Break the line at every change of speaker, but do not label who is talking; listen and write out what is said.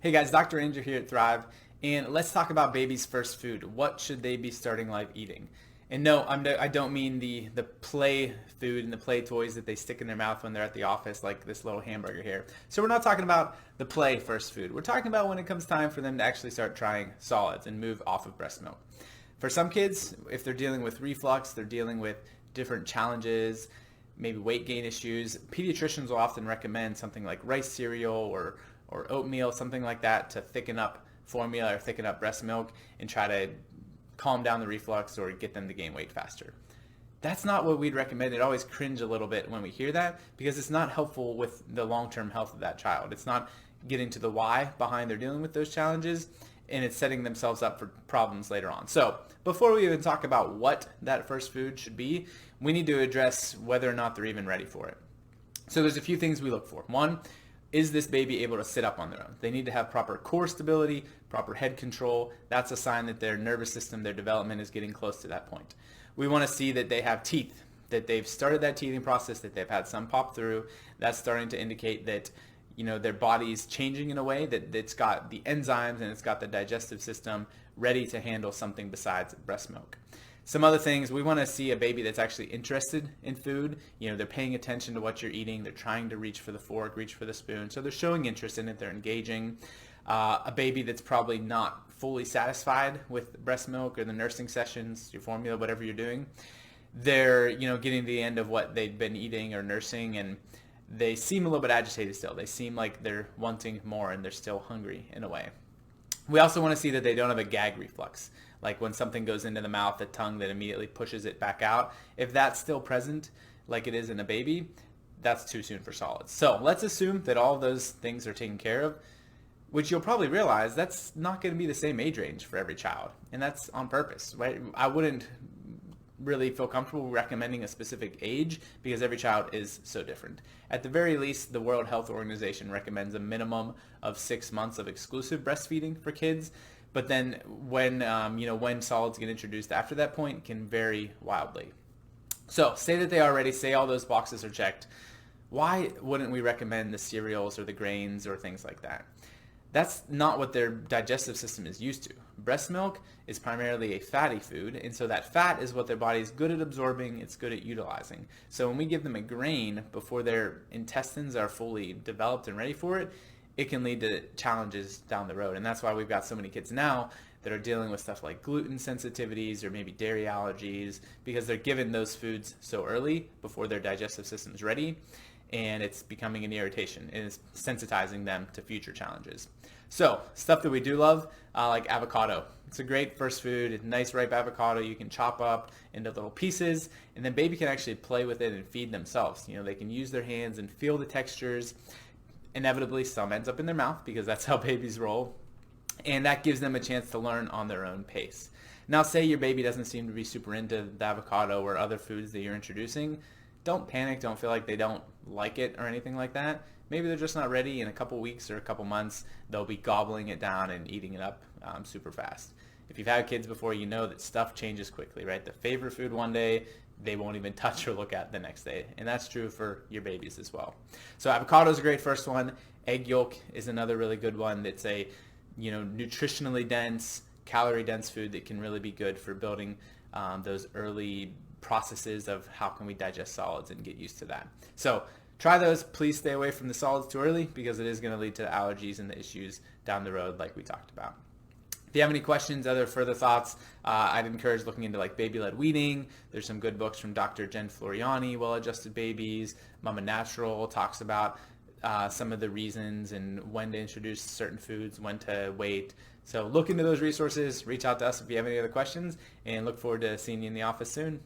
Hey guys, Dr. Andrew here at Thrive, and let's talk about baby's first food. What should they be starting life eating? And no, I don't mean the play food and the play toys that they stick in their mouth when they're at the office, like this little hamburger here. So we're not talking about the play first food. We're talking about when it comes time for them to actually start trying solids and move off of breast milk. For some kids, if they're dealing with reflux, they're dealing with different challenges, maybe weight gain issues, pediatricians will often recommend something like rice cereal or oatmeal, something like that to thicken up formula or thicken up breast milk and try to calm down the reflux or get them to gain weight faster. That's not what we'd recommend. It always cringe a little bit when we hear that because it's not helpful with the long-term health of that child. It's not getting to the why behind they're dealing with those challenges, and it's setting themselves up for problems later on. So before we even talk about what that first food should be, we need to address whether or not they're even ready for it. So there's a few things we look for. One, is this baby able to sit up on their own? They need to have proper core stability, proper head control. That's a sign that their nervous system, their development is getting close to that point. We want to see that they have teeth, that they've started that teething process, that they've had some pop through. That's starting to indicate that their body's changing in a way that it's got the enzymes and it's got the digestive system ready to handle something besides breast milk. Some other things, we want to see a baby that's actually interested in food. They're paying attention to what you're eating. They're trying to reach for the fork, reach for the spoon. So they're showing interest in it. They're engaging. A baby that's probably not fully satisfied with breast milk or the nursing sessions, your formula, whatever you're doing. They're, getting to the end of what they've been eating or nursing, and they seem a little bit agitated still. They seem like they're wanting more and they're still hungry in a way. We also want to see that they don't have a gag reflex, like when something goes into the mouth, the tongue that immediately pushes it back out. If that's still present, like it is in a baby, that's too soon for solids. So let's assume that all those things are taken care of, which you'll probably realize that's not going to be the same age range for every child. And that's on purpose, right? I wouldn't really feel comfortable recommending a specific age because every child is so different. At the very least, the World Health Organization recommends a minimum of 6 months of exclusive breastfeeding for kids. But then when solids get introduced after that point can vary wildly. So say that they are ready, say all those boxes are checked. Why wouldn't we recommend the cereals or the grains or things like that? That's not what their digestive system is used to. Breast milk is primarily a fatty food, and so that fat is what their body is good at absorbing, it's good at utilizing. So when we give them a grain before their intestines are fully developed and ready for it, it can lead to challenges down the road. And that's why we've got so many kids now that are dealing with stuff like gluten sensitivities or maybe dairy allergies because they're given those foods so early before their digestive system is ready, and it's becoming an irritation and it's sensitizing them to future challenges. So stuff that we do love, like avocado. It's a great first food. It's nice ripe avocado you can chop up into little pieces, and then baby can actually play with it and feed themselves. They can use their hands and feel the textures. Inevitably, some ends up in their mouth because that's how babies roll, and that gives them a chance to learn on their own pace. Now, say your baby doesn't seem to be super into the avocado or other foods that you're introducing. Don't panic. Don't feel like they don't like it or anything like that. Maybe they're just not ready. In a couple weeks or a couple months, they'll be gobbling it down and eating it up super fast. If you've had kids before, you know that stuff changes quickly, right? The favorite food one day, they won't even touch or look at the next day. And that's true for your babies as well. So avocado is a great first one. Egg yolk is another really good one. That's a nutritionally dense, calorie dense food that can really be good for building those early processes of how can we digest solids and get used to that. So try those. Please stay away from the solids too early because it is going to lead to allergies and the issues down the road like we talked about. If you have any questions, other further thoughts, I'd encourage looking into like baby-led weaning. There's some good books from Dr. Jen Floriani, Well-Adjusted Babies. Mama Natural talks about some of the reasons and when to introduce certain foods, when to wait. So look into those resources. Reach out to us if you have any other questions, and look forward to seeing you in the office soon.